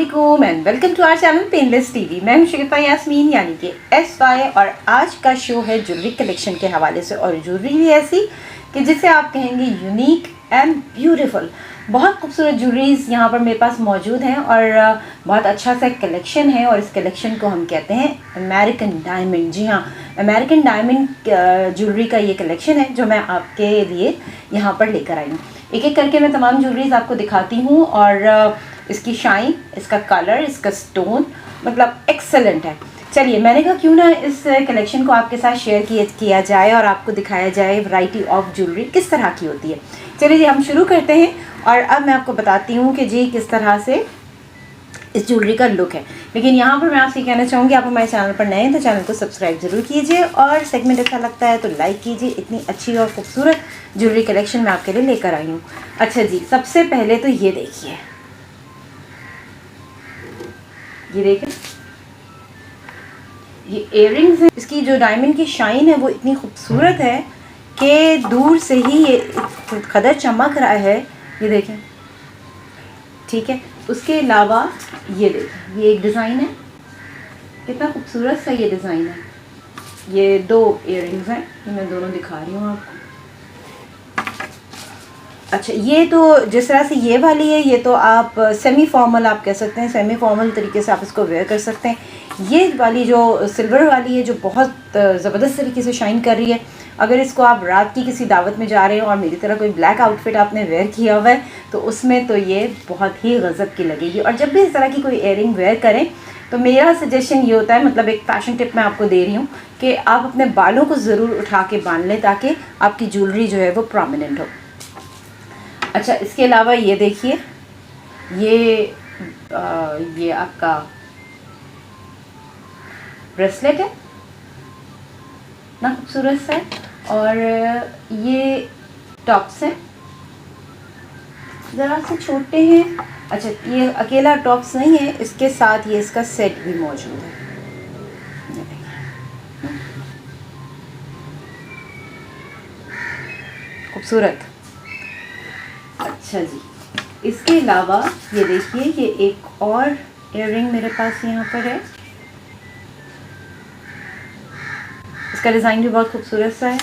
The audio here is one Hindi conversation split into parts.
अस्सलामुअलैकुम and welcome to our channel painless TV. मैं हूं शरीफा यास्मीन यानी कि SY और आज का शो है ज्वेलरी कलेक्शन के हवाले से और ज्वेलरी भी ऐसी कि जिसे आप कहेंगे यूनिक एंड ब्यूटीफुल। बहुत खूबसूरत ज्वेलरीज यहाँ पर मेरे पास मौजूद हैं और बहुत अच्छा सा कलेक्शन है और इस कलेक्शन को हम कहते हैं अमेरिकन डायमंड। जी हाँ, अमेरिकन डायमंड ज्वेलरी का ये कलेक्शन है जो मैं आपके लिए यहाँ पर लेकर आई हूँ। एक एक करके मैं तमाम ज्वेलरीज आपको दिखाती हूँ और इसकी शाइन, इसका कलर, इसका स्टोन मतलब एक्सेलेंट है। चलिए, मैंने कहा क्यों ना इस कलेक्शन को आपके साथ शेयर किया जाए और आपको दिखाया जाए वैरायटी ऑफ ज्वेलरी किस तरह की होती है। चलिए जी, हम शुरू करते हैं और अब मैं आपको बताती हूँ कि जी किस तरह से इस ज्वेलरी का लुक है। लेकिन यहाँ पर मैं आपसे कहना चाहूँगी, आप हमारे चैनल पर नए हैं तो चैनल को सब्सक्राइब ज़रूर कीजिए और सेगमेंट अच्छा लगता है तो लाइक कीजिए। इतनी अच्छी और खूबसूरत ज्वेलरी कलेक्शन मैं आपके लिए लेकर आई हूँ। अच्छा जी, सबसे पहले तो ये देखिए, ये देखें, ये इयररिंग्स हैं। इसकी जो डायमंड की शाइन है वो इतनी खूबसूरत है कि दूर से ही ये कदर चमक रहा है। ये देखें, ठीक है। उसके अलावा ये देखें, ये एक डिज़ाइन है, कितना खूबसूरत सा ये डिज़ाइन है। ये दो इयररिंग्स हैं, ये मैं दोनों दिखा रही हूँ आपको। अच्छा, ये तो जिस तरह से ये वाली है, ये तो आप सेमी फॉर्मल आप कह सकते हैं, सेमी फॉर्मल तरीके से आप इसको वेयर कर सकते हैं। ये वाली जो सिल्वर वाली है जो बहुत ज़बरदस्त तरीके से शाइन कर रही है, अगर इसको आप रात की किसी दावत में जा रहे हैं और मेरी तरह कोई ब्लैक आउटफिट आपने वेयर किया हुआ है तो उसमें तो ये बहुत ही गज़ब की लगेगी। और जब भी इस तरह की कोई इयररिंग वेयर करें तो मेरा सजेशन ये होता है, मतलब एक फ़ैशन टिप मैं आपको दे रही हूँ कि आप अपने बालों को ज़रूर उठा के बांध लें ताकि आपकी ज्वेलरी जो है वो प्रोमिनेंट हो। अच्छा, इसके अलावा ये देखिए, ये आपका ब्रेसलेट है ना, खूबसूरत सा है। और ये टॉप्स हैं, ज़रा से छोटे हैं। अच्छा, ये अकेला टॉप्स नहीं है, इसके साथ ये इसका सेट भी मौजूद है। खूबसूरत। अच्छा जी, इसके अलावा ये देखिए, ये एक और इयररिंग मेरे पास यहाँ पर है। इसका डिज़ाइन भी बहुत खूबसूरत सा है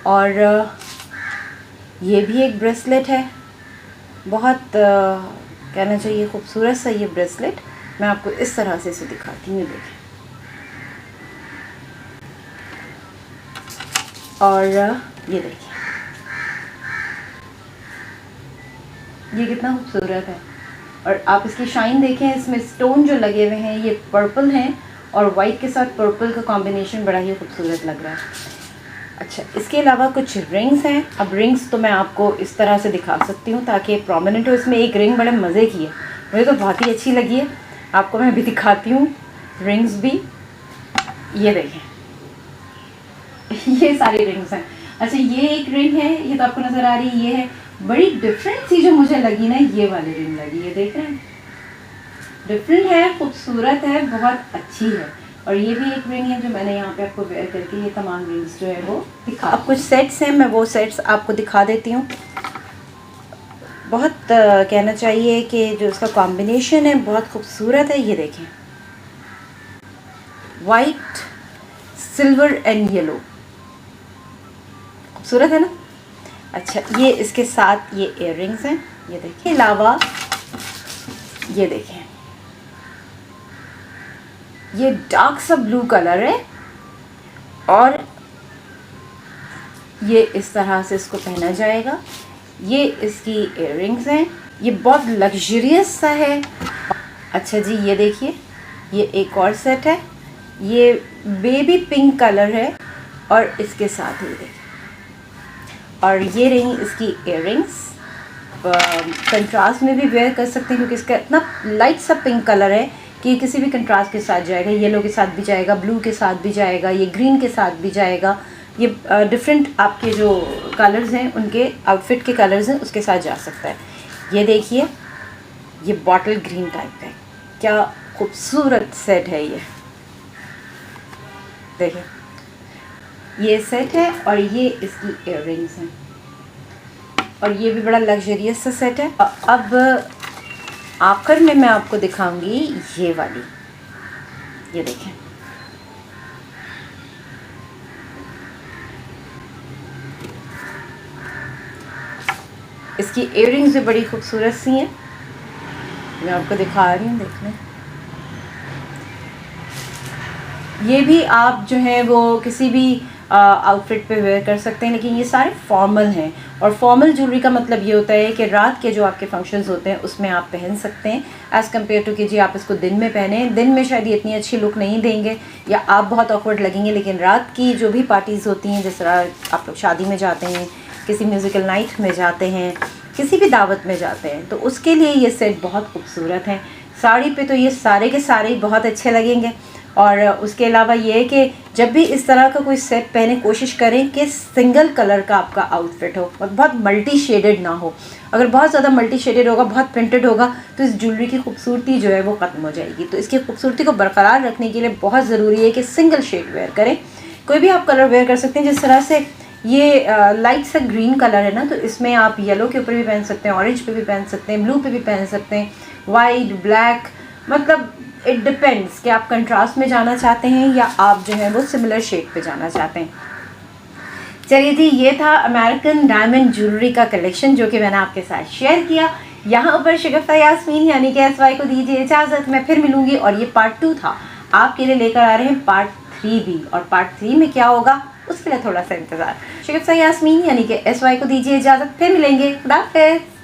और ये भी एक ब्रेसलेट है, बहुत कहना चाहिए खूबसूरत सा ये ब्रेसलेट। मैं आपको इस तरह से इसे दिखाती हूँ, देखिए। और ये देखिए, ये कितना खूबसूरत है और आप इसकी शाइन देखें, इसमें स्टोन जो लगे हुए हैं ये पर्पल हैं और वाइट के साथ पर्पल का कॉम्बिनेशन बड़ा ही खूबसूरत लग रहा है। अच्छा, इसके अलावा कुछ रिंग्स हैं। अब रिंग्स तो मैं आपको इस तरह से दिखा सकती हूँ ताकि प्रोमिनेंट हो। इसमें एक रिंग बड़े मज़े की है, मुझे तो बहुत ही अच्छी लगी है, आपको मैं भी दिखाती हूँ रिंग्स भी। ये देखें, ये सारी रिंग्स हैं। अच्छा, ये एक रिंग है, ये तो आपको नज़र आ रही है, ये है। बड़ी डिफरेंट सी जो मुझे लगी ना, ये वाली रिंग लगी, ये देख रहे हैं, डिफरेंट है, खूबसूरत है, बहुत अच्छी है। और ये भी एक रिंग है जो मैंने यहाँ पे आपको वेयर करके ये तमाम रिंग्स जो है वो दिखा। अब कुछ सेट्स हैं, मैं वो सेट्स आपको दिखा देती हूँ। बहुत कहना चाहिए कि जो इसका कॉम्बिनेशन है बहुत खूबसूरत है। ये देखें, वाइट, सिल्वर एंड येलो, खूबसूरत है ना। अच्छा, ये इसके साथ ये इयररिंग्स हैं, ये देखिए। अलावा ये देखें, ये डार्क सा ब्लू कलर है और ये इस तरह से इसको पहना जाएगा। ये इसकी इयररिंग्स हैं, ये बहुत लग्जरियस सा है। अच्छा जी, ये देखिए, ये एक और सेट है, ये बेबी पिंक कलर है और इसके साथ ये देखिए। और ये रही इसकी इयररिंग्स, कंट्रास्ट में भी वेयर कर सकते हैं क्योंकि इसका इतना लाइट सा पिंक कलर है कि किसी भी कंट्रास्ट के साथ जाएगा। येलो के साथ भी जाएगा, ब्लू के साथ भी जाएगा, ये ग्रीन के साथ भी जाएगा। ये डिफरेंट आपके जो कलर्स हैं, उनके आउटफिट के कलर्स हैं, उसके साथ जा सकता है। ये देखिए, ये बॉटल ग्रीन टाइप है, क्या खूबसूरत सेट है ये, देखिए। ये सेट है और ये इसकी इयररिंग्स हैं और ये भी बड़ा लग्जरियस सा सेट है। अब आखिर में मैं आपको दिखाऊंगी ये वाली, ये देखें। इसकी इयररिंग्स भी बड़ी खूबसूरत सी हैं, मैं आपको दिखा रही हूँ, देख लें। ये भी आप जो है वो किसी भी आउटफिट पे वेयर कर सकते हैं, लेकिन ये सारे फॉर्मल हैं। और फॉर्मल ज्वेलरी का मतलब ये होता है कि रात के जो आपके फंक्शंस होते हैं उसमें आप पहन सकते हैं, एज़ कम्पेयर टू कि जी आप इसको दिन में पहने। दिन में शायद ये इतनी अच्छी लुक नहीं देंगे या आप बहुत ऑकवर्ड लगेंगे, लेकिन रात की जो भी पार्टीज़ होती हैं, जिस तरह आप लोग शादी में जाते हैं, किसी म्यूज़िकल नाइट में जाते हैं, किसी भी दावत में जाते हैं, तो उसके लिए ये सेट बहुत खूबसूरत हैं। साड़ी पे तो ये सारे के सारे ही बहुत अच्छे लगेंगे। और उसके अलावा ये है कि जब भी इस तरह का कोई सेट पहने, कोशिश करें कि सिंगल कलर का आपका आउटफिट हो और बहुत मल्टी शेडेड ना हो। अगर बहुत ज़्यादा मल्टी शेडेड होगा, बहुत प्रिंटेड होगा, तो इस ज्वेलरी की खूबसूरती जो है वो ख़त्म हो जाएगी। तो इसकी खूबसूरती को बरकरार रखने के लिए बहुत ज़रूरी है कि सिंगल शेड वेयर करें। कोई भी आप कलर वेयर कर सकते हैं, जिस तरह से ये लाइट सा ग्रीन कलर है ना, तो इसमें आप येलो के ऊपर भी पहन सकते हैं, ऑरेंज पे भी पहन सकते हैं, ब्लू पे भी पहन सकते हैं, वाइट, ब्लैक, मतलब इट डिपेंड्स कि आप कंट्रास्ट में जाना चाहते हैं या आप जो है वो सिमिलर शेड पे जाना चाहते हैं। चलिए जी, ये था अमेरिकन डायमंड ज्वेलरी का कलेक्शन जो कि मैंने आपके साथ शेयर किया। यहाँ ऊपर शगुफ्ता यास्मीन यानी कि SY को दीजिए इजाज़त, मैं फिर मिलूँगी। और ये पार्ट 2 था, आपके लिए लेकर आ रहे हैं पार्ट 3 भी। और पार्ट 3 में क्या होगा उसके लिए थोड़ा सा इंतज़ार। शगुफ्ता यास्मीन यानी कि SY को दीजिए इजाज़त, फिर मिलेंगे। खुदा हाफ़िज़।